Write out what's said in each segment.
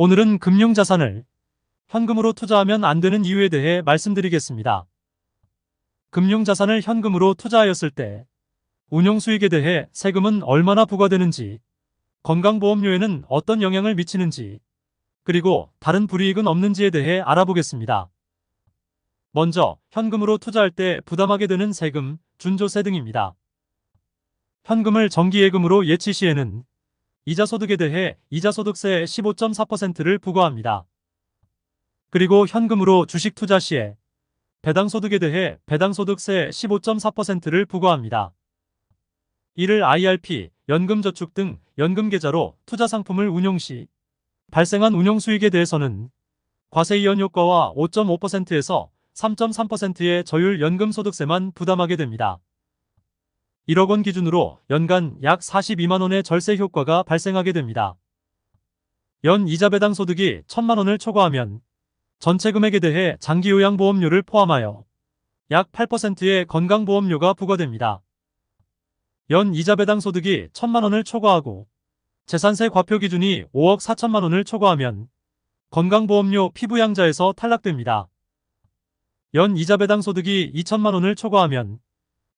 오늘은 금융자산을 현금으로 투자하면 안 되는 이유에 대해 말씀드리겠습니다. 금융자산을 현금으로 투자하였을 때 운용수익에 대해 세금은 얼마나 부과되는지, 건강보험료에는 어떤 영향을 미치는지, 그리고 다른 불이익은 없는지에 대해 알아보겠습니다. 먼저 현금으로 투자할 때 부담하게 되는 세금, 준조세 등입니다. 현금을 정기예금으로 예치 시에는 이자소득에 대해 이자소득세 15.4%를 부과합니다. 그리고 현금으로 주식 투자 시에 배당소득에 대해 배당소득세 15.4%를 부과합니다. 이를 IRP, 연금저축 등 연금계좌로 투자상품을 운용 시 발생한 운용수익에 대해서는 과세이연 효과와 5.5%에서 3.3%의 저율 연금소득세만 부담하게 됩니다. 1억 원 기준으로 연간 약 42만 원의 절세 효과가 발생하게 됩니다. 연 이자 배당 소득이 1,000만 원을 초과하면 전체 금액에 대해 장기요양보험료를 포함하여 약 8%의 건강보험료가 부과됩니다. 연 이자 배당 소득이 1,000만 원을 초과하고 재산세 과표 기준이 5억 4천만 원을 초과하면 건강보험료 피부양자에서 탈락됩니다. 연 이자 배당 소득이 2천만 원을 초과하면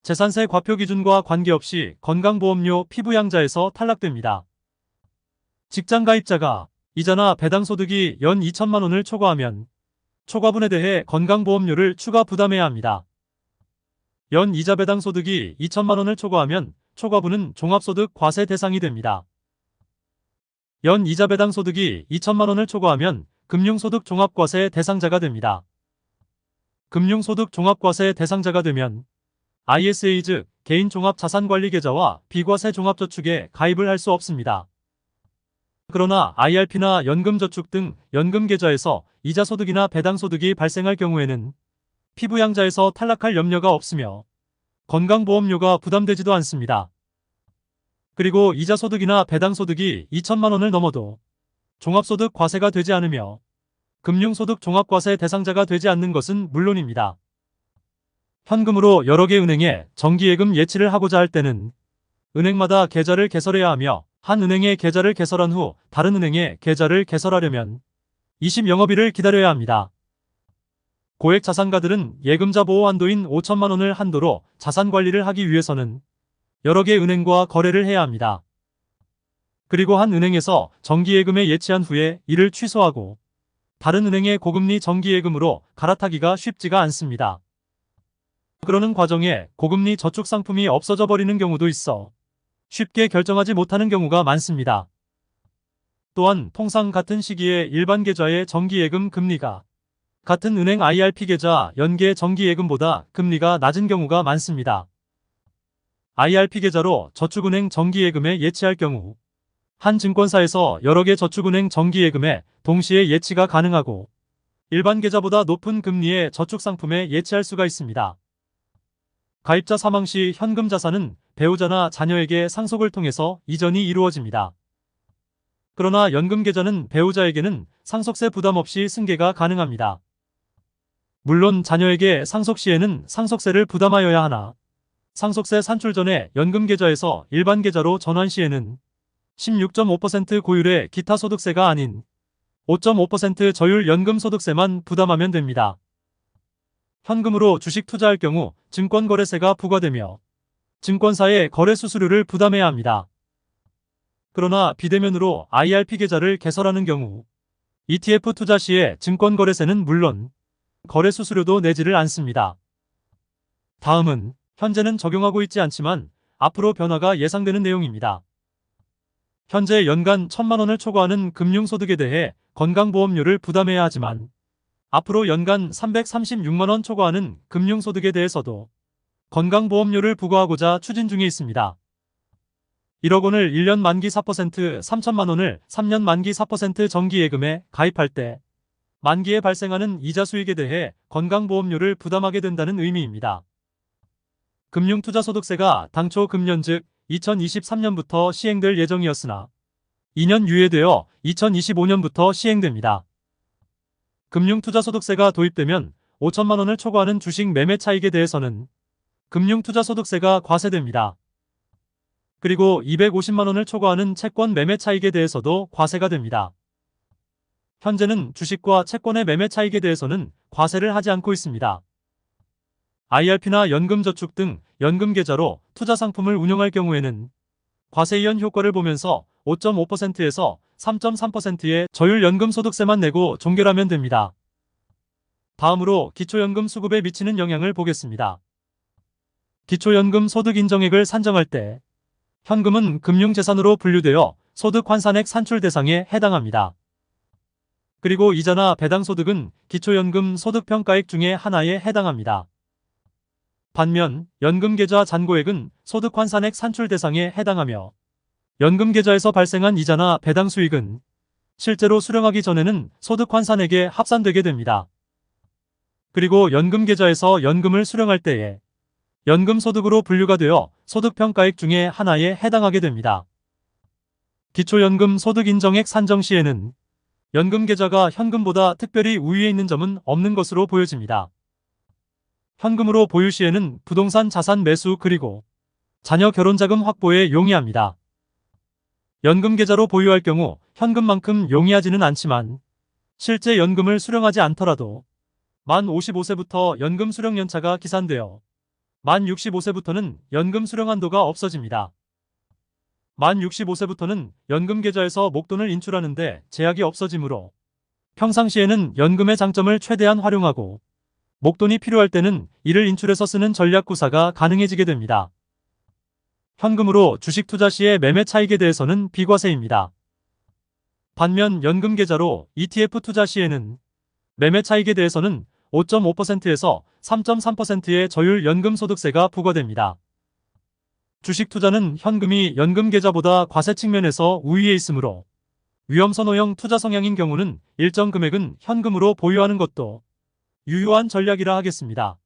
재산세 과표 기준과 관계없이 건강보험료 피부양자에서 탈락됩니다. 직장가입자가 이자나 배당소득이 연 2천만 원을 초과하면 초과분에 대해 건강보험료를 추가 부담해야 합니다. 연 이자 배당소득이 2천만 원을 초과하면 초과분은 종합소득 과세 대상이 됩니다. 연 이자 배당소득이 2천만 원을 초과하면 금융소득 종합과세 대상자가 됩니다. 금융소득 종합과세 대상자가 되면 ISA 즉 개인종합자산관리계좌와 비과세 종합저축에 가입을 할 수 없습니다. 그러나 IRP나 연금저축 등 연금계좌에서 이자소득이나 배당소득이 발생할 경우에는 피부양자에서 탈락할 염려가 없으며 건강보험료가 부담되지도 않습니다. 그리고 이자소득이나 배당소득이 2천만 원을 넘어도 종합소득 과세가 되지 않으며 금융소득 종합과세 대상자가 되지 않는 것은 물론입니다. 현금으로 여러 개 은행에 정기예금 예치를 하고자 할 때는 은행마다 계좌를 개설해야 하며 한 은행에 계좌를 개설한 후 다른 은행에 계좌를 개설하려면 20영업일을 기다려야 합니다. 고액자산가들은 예금자 보호 한도인 5천만 원을 한도로 자산관리를 하기 위해서는 여러 개 은행과 거래를 해야 합니다. 그리고 한 은행에서 정기예금에 예치한 후에 이를 취소하고 다른 은행의 고금리 정기예금으로 갈아타기가 쉽지가 않습니다. 그러는 과정에 고금리 저축 상품이 없어져 버리는 경우도 있어 쉽게 결정하지 못하는 경우가 많습니다. 또한 통상 같은 시기에 일반 계좌의 정기예금 금리가 같은 은행 IRP 계좌 연계 정기예금보다 금리가 낮은 경우가 많습니다. IRP 계좌로 저축은행 정기예금에 예치할 경우 한 증권사에서 여러 개 저축은행 정기예금에 동시에 예치가 가능하고 일반 계좌보다 높은 금리의 저축 상품에 예치할 수가 있습니다. 가입자 사망 시 현금 자산은 배우자나 자녀에게 상속을 통해서 이전이 이루어집니다. 그러나 연금 계좌는 배우자에게는 상속세 부담 없이 승계가 가능합니다. 물론 자녀에게 상속 시에는 상속세를 부담하여야 하나 상속세 산출 전에 연금 계좌에서 일반 계좌로 전환 시에는 16.5% 고율의 기타 소득세가 아닌 5.5% 저율 연금소득세만 부담하면 됩니다. 현금으로 주식 투자할 경우 증권거래세가 부과되며 증권사의 거래수수료를 부담해야 합니다. 그러나 비대면으로 IRP 계좌를 개설하는 경우 ETF 투자 시에 증권거래세는 물론 거래수수료도 내지를 않습니다. 다음은 현재는 적용하고 있지 않지만 앞으로 변화가 예상되는 내용입니다. 현재 연간 1,000만 원을 초과하는 금융소득에 대해 건강보험료를 부담해야 하지만 앞으로 연간 336만 원 초과하는 금융소득에 대해서도 건강보험료를 부과하고자 추진 중에 있습니다. 1억 원을 1년 만기 4%, 3천만 원을 3년 만기 4% 정기예금에 가입할 때 만기에 발생하는 이자 수익에 대해 건강보험료를 부담하게 된다는 의미입니다. 금융투자소득세가 당초 금년 즉 2023년부터 시행될 예정이었으나 2년 유예되어 2025년부터 시행됩니다. 금융투자소득세가 도입되면 5천만 원을 초과하는 주식 매매 차익에 대해서는 금융투자소득세가 과세됩니다. 그리고 250만 원을 초과하는 채권 매매 차익에 대해서도 과세가 됩니다. 현재는 주식과 채권의 매매 차익에 대해서는 과세를 하지 않고 있습니다. IRP나 연금저축 등 연금계좌로 투자 상품을 운용할 경우에는 과세 이연 효과를 보면서 5.5%에서 3.3%의 저율 연금소득세만 내고 종결하면 됩니다. 다음으로 기초연금 수급에 미치는 영향을 보겠습니다. 기초연금 소득 인정액을 산정할 때 현금은 금융재산으로 분류되어 소득 환산액 산출 대상에 해당합니다. 그리고 이자나 배당소득은 기초연금 소득평가액 중에 하나에 해당합니다. 반면 연금계좌 잔고액은 소득 환산액 산출 대상에 해당하며 연금계좌에서 발생한 이자나 배당 수익은 실제로 수령하기 전에는 소득 환산액에 합산되게 됩니다. 그리고 연금계좌에서 연금을 수령할 때에 연금소득으로 분류가 되어 소득평가액 중에 하나에 해당하게 됩니다. 기초연금 소득인정액 산정 시에는 연금계좌가 현금보다 특별히 우위에 있는 점은 없는 것으로 보여집니다. 현금으로 보유 시에는 부동산 자산 매수 그리고 자녀 결혼자금 확보에 용이합니다. 연금계좌로 보유할 경우 현금만큼 용이하지는 않지만 실제 연금을 수령하지 않더라도 만 55세부터 연금 수령 연차가 기산되어 만 65세부터는 연금 수령 한도가 없어집니다. 만 65세부터는 연금계좌에서 목돈을 인출하는데 제약이 없어지므로 평상시에는 연금의 장점을 최대한 활용하고 목돈이 필요할 때는 이를 인출해서 쓰는 전략 구사가 가능해지게 됩니다. 현금으로 주식 투자 시의 매매 차익에 대해서는 비과세입니다. 반면 연금계좌로 ETF 투자 시에는 매매 차익에 대해서는 5.5%에서 3.3%의 저율 연금소득세가 부과됩니다. 주식 투자는 현금이 연금계좌보다 과세 측면에서 우위에 있으므로 위험선호형 투자 성향인 경우는 일정 금액은 현금으로 보유하는 것도 유효한 전략이라 하겠습니다.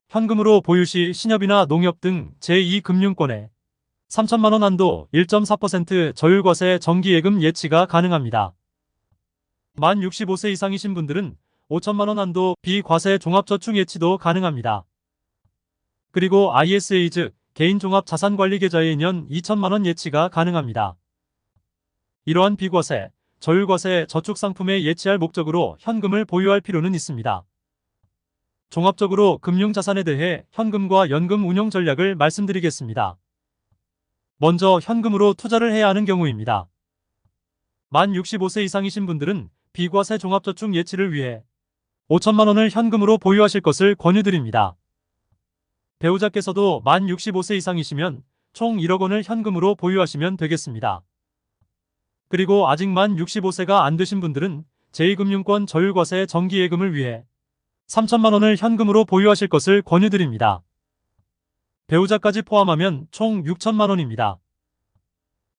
현금으로 보유 시 신협이나 농협 등 제2금융권에 3천만 원 한도 1.4% 저율과세 정기예금 예치가 가능합니다. 만 65세 이상이신 분들은 5천만 원 한도 비과세 종합저축 예치도 가능합니다. 그리고 ISA 즉 개인종합자산관리계좌에 년 2천만 원 예치가 가능합니다. 이러한 비과세, 저율과세 저축상품에 예치할 목적으로 현금을 보유할 필요는 있습니다. 종합적으로 금융자산에 대해 현금과 연금 운용 전략을 말씀드리겠습니다. 먼저 현금으로 투자를 해야 하는 경우입니다. 만 65세 이상이신 분들은 비과세 종합저축 예치를 위해 5천만 원을 현금으로 보유하실 것을 권유드립니다. 배우자께서도 만 65세 이상이시면 총 1억 원을 현금으로 보유하시면 되겠습니다. 그리고 아직 만 65세가 안 되신 분들은 제2금융권 저율과세 정기예금을 위해 3천만 원을 현금으로 보유하실 것을 권유드립니다. 배우자까지 포함하면 총 6천만 원입니다.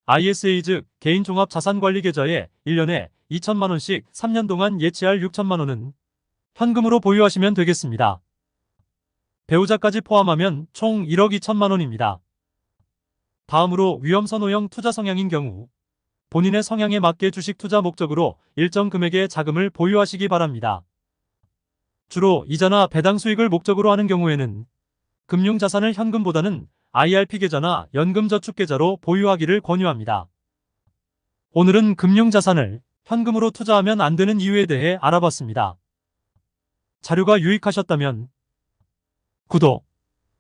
ISA 즉 개인종합자산관리계좌에 1년에 2천만 원씩 3년 동안 예치할 6천만 원은 현금으로 보유하시면 되겠습니다. 배우자까지 포함하면 총 1억 2천만 원입니다. 다음으로 위험선호형 투자 성향인 경우 본인의 성향에 맞게 주식 투자 목적으로 일정 금액의 자금을 보유하시기 바랍니다. 주로 이자나 배당 수익을 목적으로 하는 경우에는 금융자산을 현금보다는 IRP 계좌나 연금저축계좌로 보유하기를 권유합니다. 오늘은 금융자산을 현금으로 투자하면 안 되는 이유에 대해 알아봤습니다. 자료가 유익하셨다면 구독,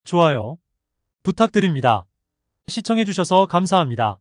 좋아요 부탁드립니다. 시청해주셔서 감사합니다.